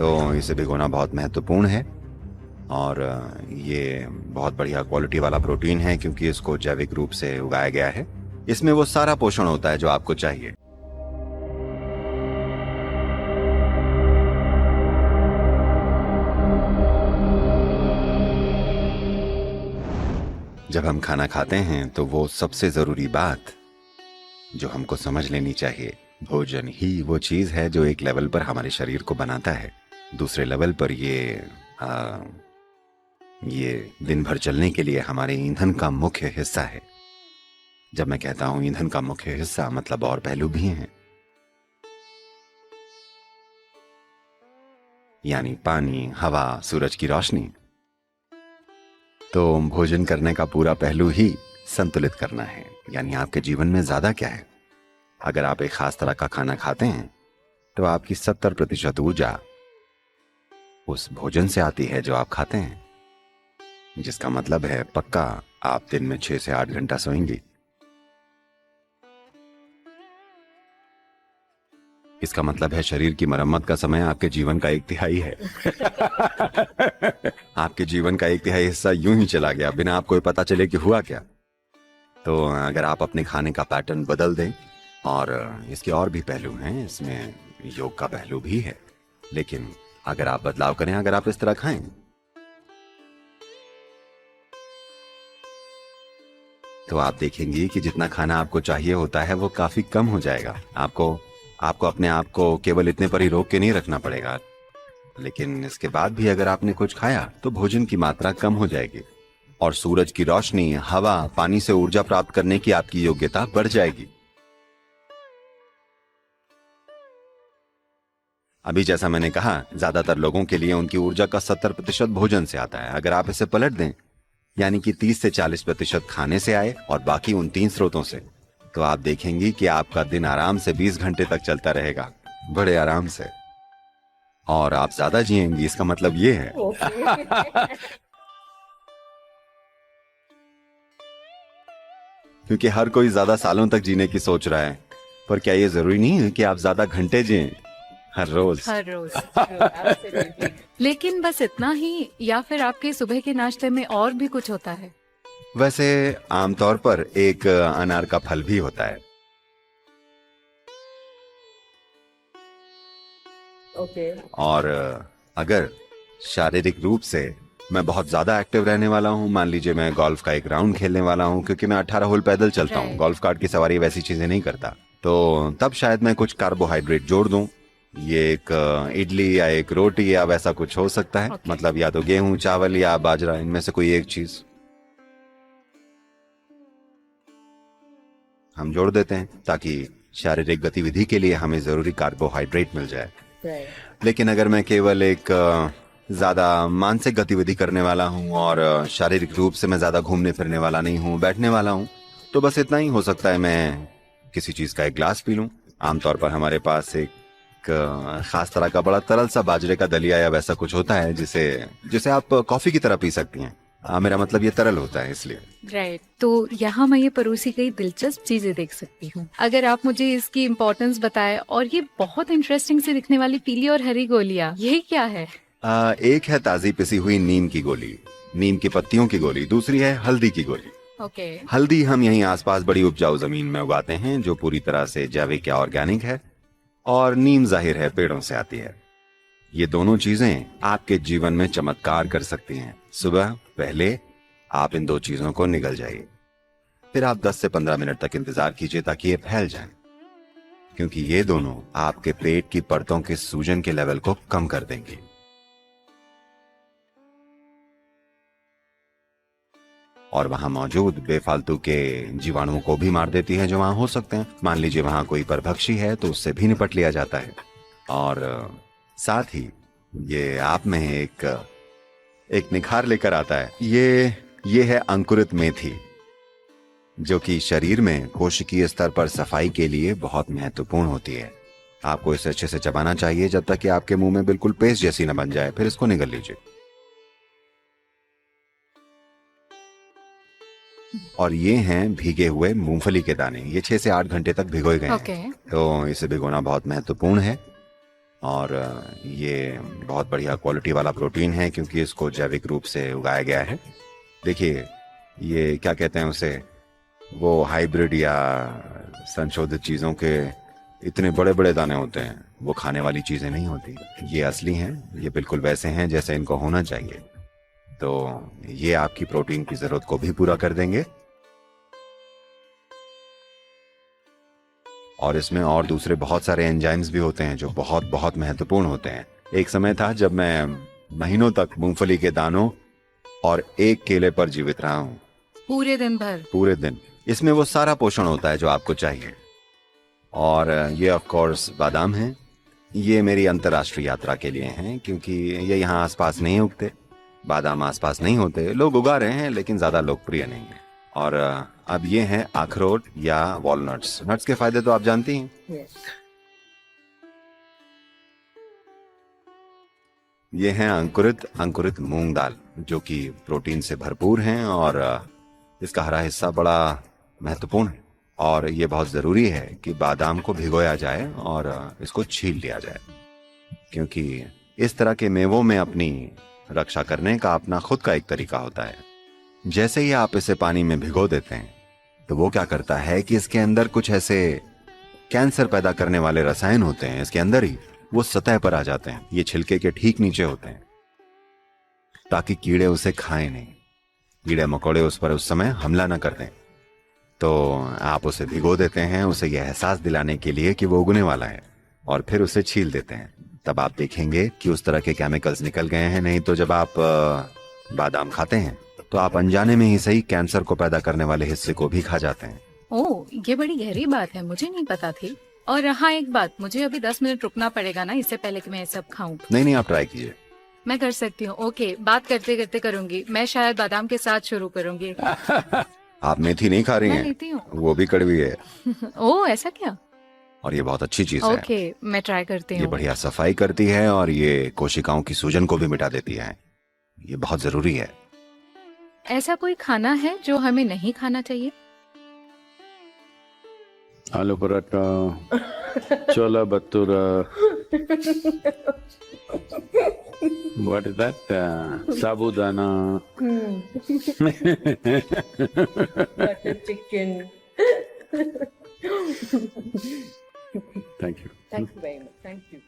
तो इसे भिगोना बहुत महत्वपूर्ण है। और ये बहुत बढ़िया क्वालिटी वाला प्रोटीन है क्योंकि इसको जैविक रूप से उगाया गया है। इसमें वो सारा पोषण होता है जो आपको चाहिए। जब हम खाना खाते हैं तो वो सबसे जरूरी बात जो हमको समझ लेनी चाहिए, भोजन ही वो चीज है जो एक लेवल पर हमारे शरीर को बनाता है, दूसरे लेवल पर ये दिन भर चलने के लिए हमारे ईंधन का मुख्य हिस्सा है। जब मैं कहता हूं ईंधन का मुख्य हिस्सा, मतलब और पहलू भी हैं, यानी पानी, हवा, सूरज की रोशनी। तो भोजन करने का पूरा पहलू ही संतुलित करना है, यानी आपके जीवन में ज्यादा क्या है। अगर आप एक खास तरह का खाना खाते हैं तो आपकी 70% ऊर्जा उस भोजन से आती है जो आप खाते हैं, जिसका मतलब है पक्का आप दिन में 6 से 8 घंटा सोएंगी। इसका मतलब है शरीर की मरम्मत का समय आपके जीवन का 1/3 है। आपके जीवन का 1/3 हिस्सा यूं ही चला गया बिना आपको पता चले कि हुआ क्या। तो अगर आप अपने खाने का पैटर्न बदल दें, और इसके और भी पहलू हैं, इसमें योग का पहलू भी है, लेकिन अगर आप बदलाव करें, अगर आप इस तरह खाएं, तो आप देखेंगी कि जितना खाना आपको चाहिए होता है वो काफी कम हो जाएगा। आपको अपने आप को केवल इतने पर ही रोक के नहीं रखना पड़ेगा, लेकिन इसके बाद भी अगर आपने कुछ खाया तो भोजन की मात्रा कम हो जाएगी और सूरज की रोशनी, हवा, पानी से ऊर्जा प्राप्त करने की आपकी योग्यता बढ़ जाएगी। अभी जैसा मैंने कहा, ज्यादातर लोगों के लिए उनकी ऊर्जा का 70% भोजन से आता है। अगर आप इसे पलट दें, यानी कि 30 से 40% खाने से आए और बाकी उन 3 स्रोतों से, तो आप देखेंगी कि आपका दिन आराम से 20 घंटे तक चलता रहेगा, बड़े आराम से, और आप ज्यादा जिएंगी। इसका मतलब ये है क्योंकि हर कोई ज्यादा सालों तक जीने की सोच रहा है, पर क्या ये जरूरी नहीं है कि आप ज्यादा घंटे जिएं हर रोज? लेकिन बस इतना ही, या फिर आपके सुबह के नाश्ते में और भी कुछ होता है? वैसे आमतौर पर एक अनार का फल भी होता है। और अगर शारीरिक रूप से मैं बहुत ज्यादा एक्टिव रहने वाला हूँ, मान लीजिए मैं गोल्फ का एक राउंड खेलने वाला हूँ, क्योंकि मैं 18 होल पैदल चलता हूँ, गोल्फ कार्ट की सवारी वैसी चीजें नहीं करता, तो तब शायद मैं कुछ कार्बोहाइड्रेट जोड़ दूं। ये एक इडली या एक रोटी या वैसा कुछ हो सकता है। मतलब या तो गेहूं, चावल या बाजरा, इनमें से कोई एक चीज हम जोड़ देते हैं ताकि शारीरिक गतिविधि के लिए हमें जरूरी कार्बोहाइड्रेट मिल जाए। लेकिन अगर मैं केवल एक ज्यादा मानसिक गतिविधि करने वाला हूँ और शारीरिक रूप से मैं ज्यादा घूमने फिरने वाला नहीं हूँ, बैठने वाला हूँ, तो बस इतना ही हो सकता है मैं किसी चीज का एक ग्लास पी लूं। आमतौर पर हमारे पास एक खास तरह का बड़ा तरल सा बाजरे का दलिया या वैसा कुछ होता है जिसे आप कॉफी की तरह पी सकती हैं। मेरा मतलब ये तरल होता है इसलिए। राइट। तो यहाँ मैं ये परोसी गई दिलचस्प चीजें देख सकती हूँ। अगर आप मुझे इसकी इम्पोर्टेंस बताएं, और ये बहुत इंटरेस्टिंग से दिखने वाली पीली और हरी गोलियां, ये क्या है? एक है ताजी पिसी हुई नीम की गोली, नीम की पत्तियों की गोली। दूसरी है हल्दी की गोली। हल्दी हम यहीं आसपास बड़ी उपजाऊ जमीन में उगाते हैं जो पूरी तरह से जैविक या ऑर्गेनिक है, और नीम जाहिर है पेड़ों से आती है। ये दोनों चीजें आपके जीवन में चमत्कार कर सकती हैं। सुबह पहले आप इन 2 चीजों को निगल जाइए, फिर आप 10 से 15 मिनट तक इंतजार कीजिए ताकि ये फैल जाएं, क्योंकि ये दोनों आपके पेट की परतों के सूजन के लेवल को कम कर देंगी। और वहां मौजूद बेफालतू के जीवाणुओं को भी मार देती है जो वहां हो सकते हैं। मान लीजिए वहां कोई परभक्षी है तो उससे भी निपट लिया जाता है। और साथ ही ये आप में एक निखार लेकर आता है। ये है अंकुरित मेथी, जो कि शरीर में कोशिकीय स्तर पर सफाई के लिए बहुत महत्वपूर्ण होती है। आपको इसे अच्छे से चबाना चाहिए जब तक कि आपके मुंह में बिल्कुल पेस्ट जैसी न बन जाए, फिर इसको निगल लीजिए। और ये हैं भीगे हुए मूंगफली के दाने। ये 6 से 8 घंटे तक भिगोए गए हैं। तो इसे भिगोना बहुत महत्वपूर्ण है। और ये बहुत बढ़िया क्वालिटी वाला प्रोटीन है क्योंकि इसको जैविक रूप से उगाया गया है। देखिए, ये क्या कहते हैं उसे, वो हाइब्रिड या संशोधित चीज़ों के इतने बड़े बड़े दाने होते हैं, वो खाने वाली चीज़ें नहीं होती। ये असली हैं, ये बिल्कुल वैसे हैं जैसे इनको होना चाहिए। तो ये आपकी प्रोटीन की ज़रूरत को भी पूरा कर देंगे। और इसमें और दूसरे बहुत सारे एंजाइम्स भी होते हैं जो बहुत बहुत महत्वपूर्ण होते हैं। एक समय था जब मैं महीनों तक मूंगफली के दानों और एक केले पर जीवित रहा हूँ। पूरे दिन भर? पूरे दिन। इसमें वो सारा पोषण होता है जो आपको चाहिए। और ये ऑफ कोर्स बादाम हैं। ये मेरी अंतर्राष्ट्रीय यात्रा के लिए हैं क्योंकि ये यहाँ आसपास नहीं उगते। बादाम आसपास नहीं होते, लोग उगा रहे हैं लेकिन ज़्यादा लोकप्रिय नहीं है। और अब ये हैं अखरोट या वॉलनट्स। नट्स के फायदे तो आप जानती हैं। Yes. ये हैं अंकुरित मूंग दाल जो कि प्रोटीन से भरपूर हैं और इसका हरा हिस्सा बड़ा महत्वपूर्ण है। और ये बहुत ज़रूरी है कि बादाम को भिगोया जाए और इसको छील लिया जाए क्योंकि इस तरह के मेवों में अपनी रक्षा करने का अपना खुद का एक तरीका होता है। जैसे ही आप इसे पानी में भिगो देते हैं तो वो क्या करता है कि इसके अंदर कुछ ऐसे कैंसर पैदा करने वाले रसायन होते हैं, इसके अंदर ही वो सतह पर आ जाते हैं। ये छिलके के ठीक नीचे होते हैं ताकि कीड़े उसे खाएं नहीं, कीड़े मकोड़े उस पर उस समय हमला न कर दें। तो आप उसे भिगो देते हैं उसे यह एहसास दिलाने के लिए कि वो उगने वाला है और फिर उसे छील देते हैं। तब आप देखेंगे कि उस तरह के केमिकल्स निकल गए हैं। नहीं तो जब आप बादाम खाते हैं तो आप अनजाने में ही सही कैंसर को पैदा करने वाले हिस्से को भी खा जाते हैं। ओह, ये बड़ी गहरी बात है, मुझे नहीं पता थी। और हाँ, एक बात, मुझे अभी 10 मिनट रुकना पड़ेगा ना इससे पहले कि मैं सब खाऊं। नहीं, आप ट्राई कीजिए। मैं कर सकती हूँ। ओके, बात करते करते करूंगी। मैं शायद बादाम के साथ शुरू करूंगी। आप मेथी नहीं खा रही मैं हैं? लेती हूँ। वो भी कड़वी है। ओह, ऐसा क्या? और ये बहुत अच्छी चीज है। ओके, मैं ट्राई करती ये हूँ। बढ़िया सफाई करती है और ये कोशिकाओं की सूजन को भी मिटा देती है। ये बहुत जरूरी है। ऐसा कोई खाना है जो हमें नहीं खाना चाहिए? आलू पराठा, छोला bhatura, what is that? Sabudana, Butter chicken. Thank you. Thank you very much. Thank you.